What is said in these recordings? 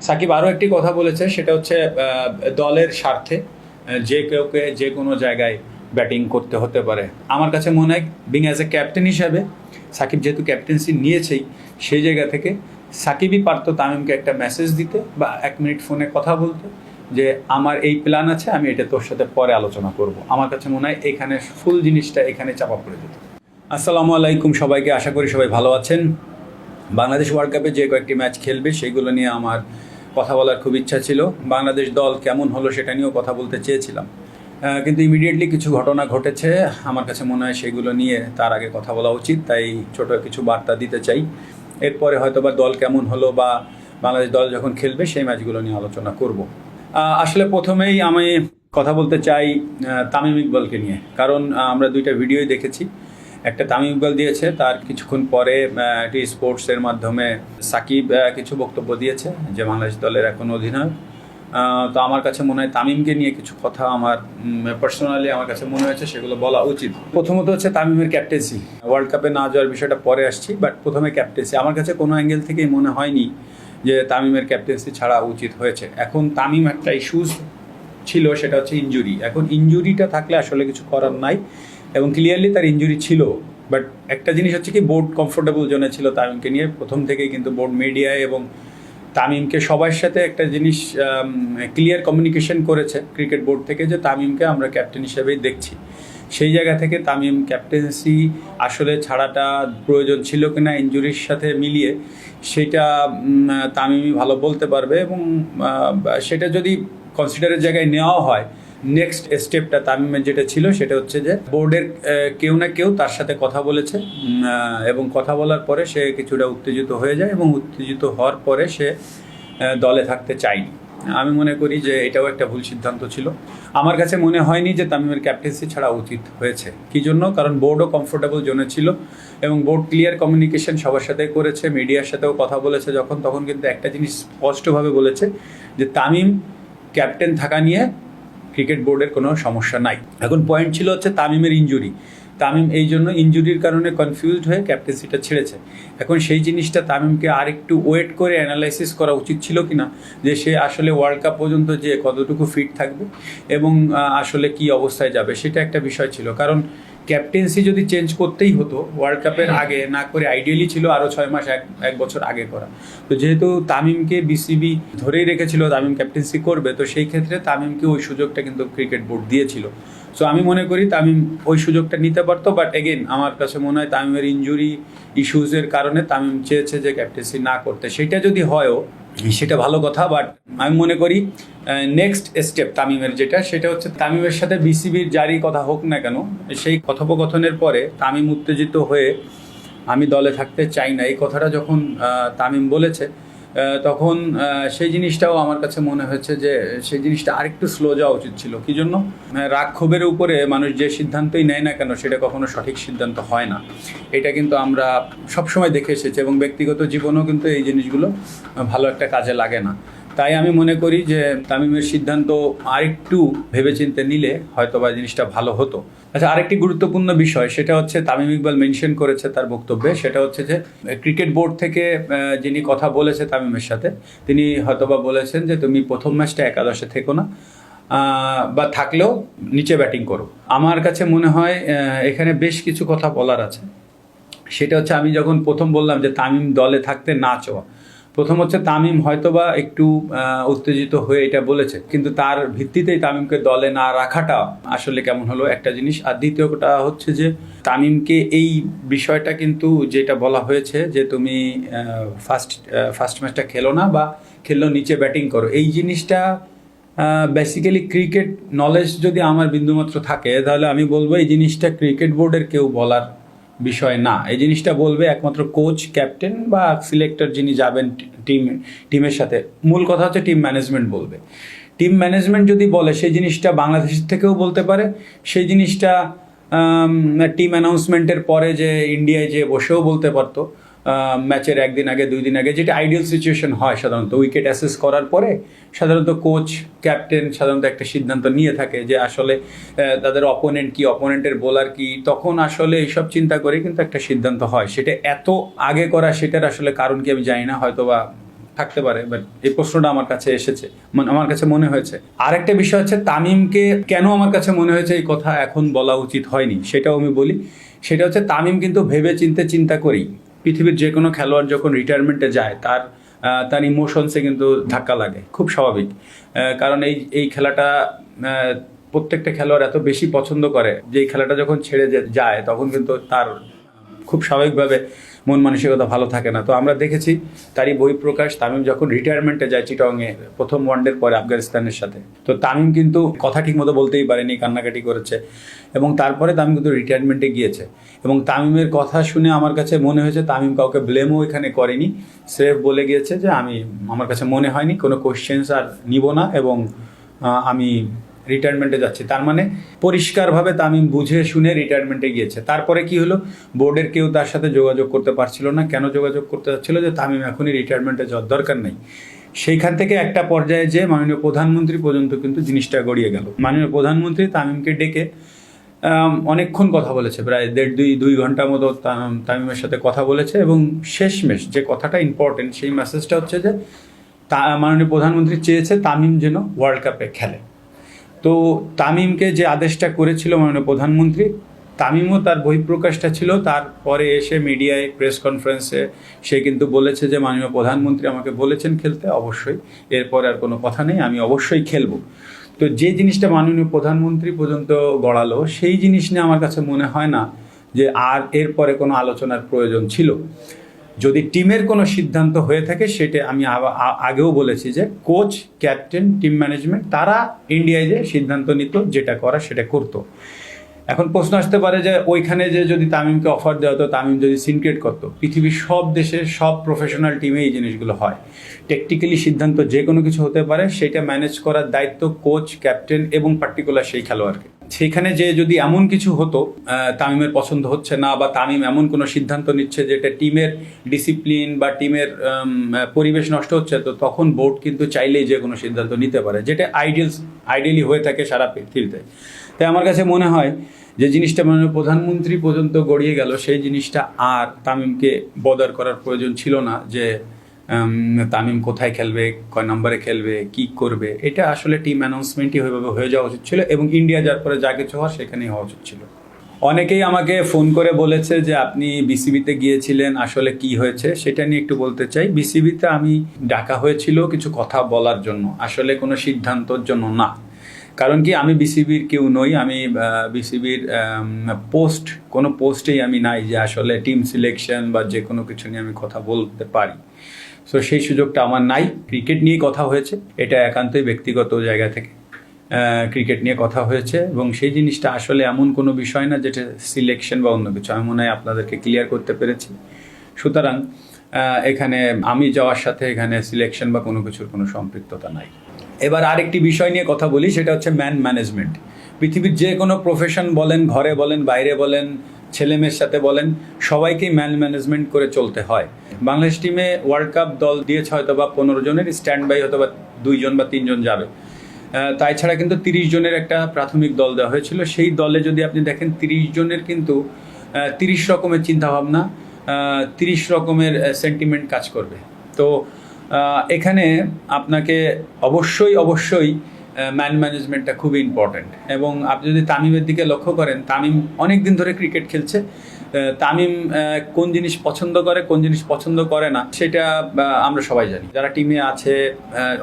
সাকিব আরও একটি কথা বলেছে, সেটা হচ্ছে দলের স্বার্থে যে কেউকে যে কোনো জায়গায় ব্যাটিং করতে হতে পারে। আমার কাছে মনে হয় বিং অ্যাজ এ ক্যাপ্টেন হিসাবে সাকিব যেহেতু ক্যাপ্টেন্সি নিয়েছেই, সেই জায়গা থেকে সাকিবই পারতো তামিমকে একটা মেসেজ দিতে বা 1 মিনিট ফোনে কথা বলতে যে আমার এই প্ল্যান আছে, আমি এটা তোর সাথে পরে আলোচনা করব। আমার কাছে মনে হয় এখানে ফুল জিনিসটা এখানে চাপা পড়ে যেত। আসসালামু আলাইকুম সবাইকে, আশা করি সবাই ভালো আছেন। বাংলাদেশ ওয়ার্ল্ড কাপে যে কয়েকটি ম্যাচ খেলবে সেইগুলো নিয়ে আমার কথা বলার খুব ইচ্ছা ছিল। বাংলাদেশ দল কেমন হলো সেটা নিয়েও কথা বলতে চেয়েছিলাম, কিন্তু ইমিডিয়েটলি কিছু ঘটনা ঘটেছে। আমার কাছে মনে হয় সেগুলো নিয়ে তার আগে কথা বলা উচিত, তাই ছোট কিছু বার্তা দিতে চাই। এরপরে হয়তো বা দল কেমন হলো বা বাংলাদেশ দল যখন খেলবে সেই ম্যাচগুলো নিয়ে আলোচনা করব। আসলে প্রথমেই আমি কথা বলতে চাই তামিম ইকবালকে নিয়ে, কারণ আমরা দুইটা ভিডিওই দেখেছি। একটা তামিম ইকবাল দিয়েছে, তার কিছুক্ষণ পরে টি স্পোর্টসের মাধ্যমে সাকিব কিছু বক্তব্য দিয়েছে যে বাংলাদেশ দলের এখন অধিনায়ক। তো আমার কাছে মনে হয় তামিমকে নিয়ে কিছু কথা আমার পার্সোনালি আমার কাছে মনে হয়েছে সেগুলো বলা উচিত। প্রথমত হচ্ছে তামিমের ক্যাপ্টেন্সি। ওয়ার্ল্ড কাপে না যাওয়ার বিষয়টা পরে আসছি, বাট প্রথমে ক্যাপ্টেন্সি আমার কাছে কোনো অ্যাঙ্গেল থেকেই মনে হয়নি যে তামিমের ক্যাপ্টেন্সি ছাড়া উচিত হয়েছে। এখন তামিম একটা ইস্যুস ছিল, সেটা হচ্ছে ইনজুরি। এখন ইনজুরিটা থাকলে আসলে কিছু করার নাই, এবং ক্লিয়ারলি তার ইনজুরি ছিল। বাট একটা জিনিস হচ্ছে কি, বোর্ড কমফোর্টেবল জোনে ছিল তামিমকে নিয়ে প্রথম থেকেই, কিন্তু বোর্ড মিডিয়ায় এবং তামিমকে সবার সাথে একটা জিনিস ক্লিয়ার কমিউনিকেশন করেছে ক্রিকেট বোর্ড থেকে যে তামিমকে আমরা ক্যাপ্টেন হিসেবেই দেখছি। সেই জায়গা থেকে তামিম ক্যাপ্টেন্সি আসলে ছাড়াটা প্রয়োজন ছিল কিনা ইনজুরির সাথে মিলিয়ে, সেটা তামিমই ভালো বলতে পারবে। এবং সেটা যদি কনসিডারের জায়গায় নেওয়া হয়, নেক্সট স্টেপটা তামিমের যেটা ছিল সেটা হচ্ছে যে বোর্ডের কেউ না কেউ তার সাথে কথা বলেছে, এবং কথা বলার পরে সে কিছুটা উত্তেজিত হয়ে যায়, এবং উত্তেজিত হওয়ার পরে সে দলে থাকতে চায়নি। আমি মনে করি যে এটাও একটা ভুল সিদ্ধান্ত ছিল। আমার কাছে মনে হয়নি যে তামিমের ক্যাপ্টেন্সি ছাড়া উচিত হয়েছে। কী জন্য? কারণ বোর্ডও কমফোর্টেবল জোনে ছিল, এবং বোর্ড ক্লিয়ার কমিউনিকেশন সবার সাথে করেছে, মিডিয়ার সাথেও কথা বলেছে তখন কিন্তু একটা জিনিস স্পষ্টভাবে বলেছে যে তামিম ক্যাপ্টেন থাকা নিয়ে ক্রিকেট বোর্ডের কোনো সমস্যা নাই। এখন পয়েন্ট ছিল হচ্ছে তামিমের ইনজুরি। তামিম এই জন্য ইনজুরির কারণে কনফিউজড হয়ে ক্যাপ্টেন্সিটা ছেড়েছে। এখন সেই জিনিসটা তামিমকে আর একটু ওয়েট করে অ্যানালাইসিস করা উচিত ছিল কিনা, যে সে আসলে ওয়ার্ল্ড কাপ পর্যন্ত যে কতটুকু ফিট থাকবে এবং আসলে কি অবস্থায় যাবে, সেটা একটা বিষয় ছিল। কারণ ক্যাপ্টেন্সি যদি চেঞ্জ করতেই হতো ওয়ার্ল্ড কাপের আগে না করে, আইডিয়ালি ছিল আরও 6 মাস এক বছর আগে করা। তো যেহেতু তামিমকে বিসিবি ধরেই রেখেছিল তামিম ক্যাপ্টেন্সি করবে, তো সেই ক্ষেত্রে তামিমকে ওই সুযোগটা কিন্তু ক্রিকেট বোর্ড দিয়েছিল। সো আমি মনে করি তামিম ওই সুযোগটা নিতে পারতো। বাট এগেন আমার কাছে মনে হয় তামিমের ইনজুরি ইস্যুজের কারণে তামিম চেয়েছে যে ক্যাপ্টেন্সি না করতে। সেটা যদি হয়ও সেটা ভালো কথা, বাট আমি মনে করি নেক্সট স্টেপ তামিমের যেটা, সেটা হচ্ছে তামিমের সাথে বিসিবির জারি কথা হোক না কেন, সেই কথোপকথনের পরে তামিম উত্তেজিত হয়ে আমি দলে থাকতে চাই না এই কথাটা যখন তামিম বলেছে, তখন সেই জিনিসটাও আমার কাছে মনে হয়েছে যে সেই জিনিসটা আরেকটু স্লো যাওয়া উচিত ছিল। কী জন্য? রাগ ক্ষোভের উপরে মানুষ যে সিদ্ধান্তই নেয় না কেন, সেটা কখনো সঠিক সিদ্ধান্ত হয় না। এটা কিন্তু আমরা সবসময় দেখে এসেছি, এবং ব্যক্তিগত জীবনেও কিন্তু এই জিনিসগুলো ভালো একটা কাজে লাগে না। তাই আমি মনে করি যে তামিমের সিদ্ধান্ত আরেকটু ভেবেচিন্তে নিলে হয়তো বা জিনিসটা ভালো হতো। আচ্ছা, আরেকটি গুরুত্বপূর্ণ বিষয় সেটা হচ্ছে তামিম ইকবাল মেনশন করেছে তার বক্তব্যে, সেটা হচ্ছে যে ক্রিকেট বোর্ড থেকে যিনি কথা বলেছে তামিমের সাথে, তিনি হয়তোবা বলেছেন যে তুমি প্রথম ম্যাচটা একাদশে থেকো না, বা থাকলেও নিচে ব্যাটিং করো। আমার কাছে মনে হয় এখানে বেশ কিছু কথা বলার আছে। সেটা হচ্ছে, আমি যখন প্রথম বললাম যে তামিম দলে থাকতে না চাওয়া, প্রথম হচ্ছে তামিম হয়তোবা একটু উত্তেজিত হয়ে এটা বলেছে, কিন্তু তার ভিত্তিতেই তামিমকে দলে না রাখাটা আসলে কেমন হলো একটা জিনিস। আর দ্বিতীয়টা হচ্ছে যে তামিমকে এই বিষয়টা কিন্তু যেটা বলা হয়েছে যে তুমি ফার্স্ট ম্যাচটা খেলো না বা খেললেও নিচে ব্যাটিং করো, এই জিনিসটা বেসিক্যালি ক্রিকেট নলেজ যদি আমার বিন্দুমাত্র থাকে, তাহলে আমি বলবো এই জিনিসটা ক্রিকেট বোর্ডের কেউ বলার বিষয় না। এই জিনিসটা বলবে একমাত্র কোচ, ক্যাপ্টেন বা সিলেক্টর যিনি যাবেন টিমের সাথে। মূল কথা হচ্ছে টিম ম্যানেজমেন্ট বলবে। টিম ম্যানেজমেন্ট যদি বলে সেই জিনিসটা বাংলাদেশ থেকেও বলতে পারে, সেই জিনিসটা টিম অ্যানাউন্সমেন্টের পরে যে ইন্ডিয়ায় যে বসেও বলতে পারতো ম্যাচের 1 দিন আগে 2 দিন আগে, যেটা আইডিয়াল সিচুয়েশন হয় সাধারণত। উইকেট অ্যাসেস করার পরে সাধারণত কোচ, ক্যাপ্টেন সাধারণত একটা সিদ্ধান্ত নিয়ে থাকে যে আসলে তাদের অপোনেন্ট কি, অপোনেন্টের বোলার কি, তখন আসলে এইসব চিন্তা করে কিন্তু একটা সিদ্ধান্ত হয়। সেটা এত আগে করা, সেটার আসলে কারণ কি আমি জানি না, হয়তো বা থাকতে পারে, বাট এই প্রশ্নটা আমার কাছে এসেছে, আমার কাছে মনে হয়েছে। আরেকটা বিষয় হচ্ছে তামিমকে কেন আমার কাছে মনে হয়েছে এই কথা এখন বলা উচিত হয়নি, সেটাও আমি বলি। সেটা হচ্ছে তামিম কিন্তু ভেবে চিন্তা করেই, পৃথিবীর যে কোনো খেলোয়াড় যখন রিটায়ারমেন্টে যায় তার ইমোশনসে কিন্তু ধাক্কা লাগে, খুব স্বাভাবিক। কারণ এই খেলাটা প্রত্যেকটা খেলোয়াড় এত বেশি পছন্দ করে যে এই খেলাটা যখন ছেড়ে যায় তখন কিন্তু তার খুব স্বাভাবিকভাবে মন মানসিকতা ভালো থাকে না। তো আমরা দেখেছি তারই বহিঃপ্রকাশ, তামিম যখন রিটায়ারমেন্টে যায় চিটংয়ে প্রথম ওয়ানডের পরে আফগানিস্তানের সাথে, তো তামিম কিন্তু কথা ঠিক মতো বলতেই পারেনি, কান্নাকাটি করেছে, এবং তারপরে তামিম কিন্তু রিটায়ারমেন্টে গিয়েছে। এবং তামিমের কথা শুনে আমার কাছে মনে হয়েছে তামিম কাউকে ব্লেমও এখানে করেনি, স্রেফ বলে গিয়েছে যে আমার কাছে মনে হয়নি, কোনো কোশ্চেন্স আর নিব না, এবং আমি রিটায়ারমেন্টে যাচ্ছে। তার মানে পরিষ্কারভাবে তামিম বুঝে শুনে রিটায়ারমেন্টে গিয়েছে। তারপরে কি হলো, বোর্ডের কেউ তার সাথে যোগাযোগ করতে পারছিল না। কেন যোগাযোগ করতে চাচ্ছিল? যে তামিম এখনই রিটায়ারমেন্টে যাওয়ার দরকার নেই। সেইখান থেকে একটা পর্যায়ে যে মাননীয় প্রধানমন্ত্রী পর্যন্ত কিন্তু জিনিসটা গড়িয়ে গেল। মাননীয় প্রধানমন্ত্রী তামিমকে ডেকে অনেকক্ষণ কথা বলেছে, প্রায় দুই ঘন্টার মতো তামিমের সাথে কথা বলেছে, এবং শেষমেশ যে কথাটা ইম্পর্টেন্ট সেই মেসেজটা হচ্ছে যে মাননীয় প্রধানমন্ত্রী চেয়েছে তামিম যেন ওয়ার্ল্ড কাপে খেলে। তো তামিমকে যে আদেশটা করেছিল মাননীয় প্রধানমন্ত্রী, তামিমও তার বহিঃপ্রকাশটা ছিল, তারপরে এসে মিডিয়ায় প্রেস কনফারেন্সে সে কিন্তু বলেছে যে মাননীয় প্রধানমন্ত্রী আমাকে বলেছেন খেলতে, অবশ্যই, এরপরে আর কোনো কথা নেই, আমি অবশ্যই খেলবো। তো যে জিনিসটা মাননীয় প্রধানমন্ত্রী পর্যন্ত গড়ালো, সেই জিনিস নিয়ে আমার কাছে মনে হয় না যে আর এরপরে কোনো আলোচনার প্রয়োজন ছিল। যদি টিমের কোনো সিদ্ধান্ত হয়ে থাকে, সেটা আমি আগেও বলেছি যে কোচ, ক্যাপ্টেন, টিম ম্যানেজমেন্ট তারা ইন্ডিয়ায় যে সিদ্ধান্ত নিত, যেটা করা সেটা করতো। এখন প্রশ্ন আসতে পারে যে ওইখানে যে যদি তামিমকে অফার দেওয়া হতো, তামিম যদি সিনক্রেট করতো, পৃথিবীর সব দেশের সব প্রফেশনাল টিমে এই জিনিসগুলো হয়। টেকটিক্যালি সিদ্ধান্ত যে কোনো কিছু হতে পারে, সেটা ম্যানেজ করার দায়িত্ব কোচ, ক্যাপ্টেন এবং পার্টিকুলার সেই খেলোয়াড়কে। সেখানে যে যদি এমন কিছু হতো তামিমের পছন্দ হচ্ছে না, বা তামিম এমন কোনো সিদ্ধান্ত নিচ্ছে যেটা টিমের ডিসিপ্লিন বা টিমের পরিবেশ নষ্ট হচ্ছে, তো তখন বোর্ড কিন্তু চাইলেই যে কোনো সিদ্ধান্ত নিতে পারে, যেটা আইডিয়ালি হয়ে থাকে সারা পৃথিবীতে। তাই আমার কাছে মনে হয় যে জিনিসটা মাননীয় প্রধানমন্ত্রী পর্যন্ত গড়িয়ে গেল, সেই জিনিসটা আর তামিমকে বদার করার প্রয়োজন ছিল না, যে তামিম কোথায় খেলবে, কয় নম্বরে খেলবে, কি করবে। এটা আসলে টিম অ্যানাউন্সমেন্টই হয়ে যাওয়া উচিত ছিল, এবং ইন্ডিয়া যার পরে যা কিছু হওয়ার সেখানেই হওয়া উচিত ছিল। অনেকেই আমাকে ফোন করে বলেছে যে আপনি বিসিবিতে গিয়েছিলেন, আসলে কি হয়েছে সেটা নিয়ে একটু বলতে চাই। বিসিবিতে আমি ডাকা হয়েছিল কিছু কথা বলার জন্য, আসলে কোনো সিদ্ধান্তর জন্য না। কারণ কি, আমি বিসিবির কেউ নই, আমি বিসিবির কোনো পোস্টেই আমি নাই যে আসলে টিম সিলেকশন বা যে কোনো কিছু নিয়ে আমি কথা বলতে পারি। সো সেই সুযোগটা আমার নাই। ক্রিকেট নিয়ে কথা হয়েছে, এটা একান্তই ব্যক্তিগত জায়গা থেকে ক্রিকেট নিয়ে কথা হয়েছে, এবং সেই জিনিসটা আসলে এমন কোনো বিষয় না যেটা সিলেকশন বা অন্য কিছু। আমি মনে হয় আপনাদেরকে ক্লিয়ার করতে পেরেছি। সুতরাং এখানে আমি যাওয়ার সাথে এখানে সিলেকশন বা কোনো কিছুর কোনো সম্পৃক্ততা নাই। এবার আরেকটি বিষয় নিয়ে কথা বলি, সেটা হচ্ছে ম্যান ম্যানেজমেন্ট। পৃথিবীর যে কোনো প্রফেশন বলেন, ঘরে বলেন, বাইরে বলেন, ছেলেমেয়ের সাথে বলেন, সবাইকেই ম্যান ম্যানেজমেন্ট করে চলতে হয়। বাংলাদেশ টিমে ওয়ার্ল্ড কাপ দল দিয়েছে হয়তো বা 15 জনের, স্ট্যান্ড বাই হয়তো বা 2 জন বা 3 জন যাবে। তাই ছাড়া কিন্তু 30 জনের একটা প্রাথমিক দল দেওয়া হয়েছিল। সেই দলে যদি আপনি দেখেন 30 জনের কিন্তু 30 রকমের চিন্তাভাবনা, 30 রকমের সেন্টিমেন্ট কাজ করবে। তো এখানে আপনাকে অবশ্যই ম্যান ম্যানেজমেন্টটা খুবই ইম্পর্ট্যান্ট। এবং আপনি যদি তামিমের দিকে লক্ষ্য করেন, তামিম অনেক দিন ধরে ক্রিকেট খেলছে। তামিম কোন জিনিস পছন্দ করে, কোন জিনিস পছন্দ করে না, সেটা আমরা সবাই জানি। যারা টিমে আছে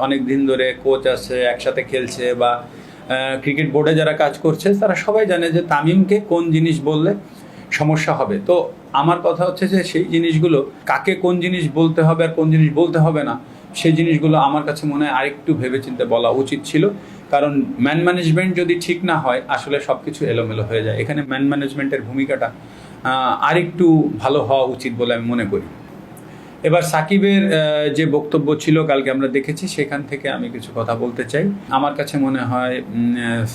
অনেক দিন ধরে, কোচ আছে, একসাথে খেলছে, বা ক্রিকেট বোর্ডে যারা কাজ করছে, তারা সবাই জানে যে তামিমকে কোন জিনিস বললে সমস্যা হবে। তো আমার কথা হচ্ছে যে সেই জিনিসগুলো, কাকে কোন জিনিস বলতে হবে আর কোন জিনিস বলতে হবে না, সেই জিনিসগুলো আমার কাছে মনে হয় আরেকটু ভেবেচিন্তে বলা উচিত ছিল। কারণ ম্যান ম্যানেজমেন্ট যদি ঠিক না হয়, আসলে সব কিছু এলোমেলো হয়ে যায়। এখানে ম্যান ম্যানেজমেন্টের ভূমিকাটা আরেকটু ভালো হওয়া উচিত বলে আমি মনে করি। এবার সাকিবের যে বক্তব্য ছিল কালকে আমরা দেখেছি, সেখান থেকে আমি কিছু কথা বলতে চাই। আমার কাছে মনে হয়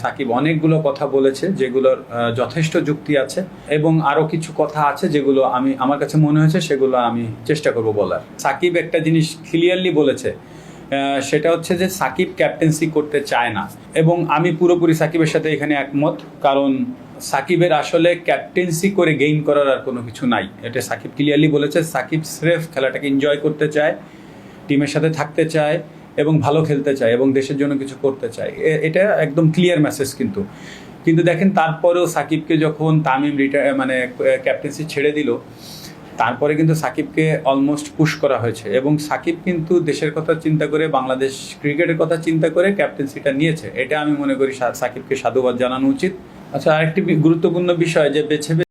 সাকিব অনেকগুলো কথা বলেছে যেগুলোর যথেষ্ট যুক্তি আছে, এবং আরও কিছু কথা আছে যেগুলো আমার কাছে মনে হয়েছে সেগুলো আমি চেষ্টা করব বলার। সাকিব একটা জিনিস ক্লিয়ারলি বলেছে, সেটা হচ্ছে যে সাকিব ক্যাপ্টেন্সি করতে চায় না, এবং আমি পুরোপুরি সাকিবের সাথে এখানে একমত। কারণ সাকিবের আসলে ক্যাপ্টেন্সি করে গেইন করার আর কোনো কিছু নাই, এটা সাকিব ক্লিয়ারলি বলেছে। সাকিব স্রেফ খেলাটাকে এনজয় করতে চায়, টিমের সাথে থাকতে চায় এবং ভালো খেলতে চায় এবং দেশের জন্য কিছু করতে চায়। এটা একদম ক্লিয়ার মেসেজ। কিন্তু কিন্তু দেখেন তারপরেও সাকিবকে যখন তামিম মানে ক্যাপ্টেন্সি ছেড়ে দিল, তারপরে কিন্তু সাকিবকে অলমোস্ট পুশ করা হয়েছে এবং সাকিব কিন্তু দেশের কথা চিন্তা করে, বাংলাদেশ ক্রিকেটের কথা চিন্তা করে ক্যাপ্টেন্সিটা নিয়েছে। এটা আমি মনে করি সাকিবকে সাধুবাদ জানানো উচিত। আচ্ছা, আরেকটি গুরুত্বপূর্ণ বিষয় যে বেছে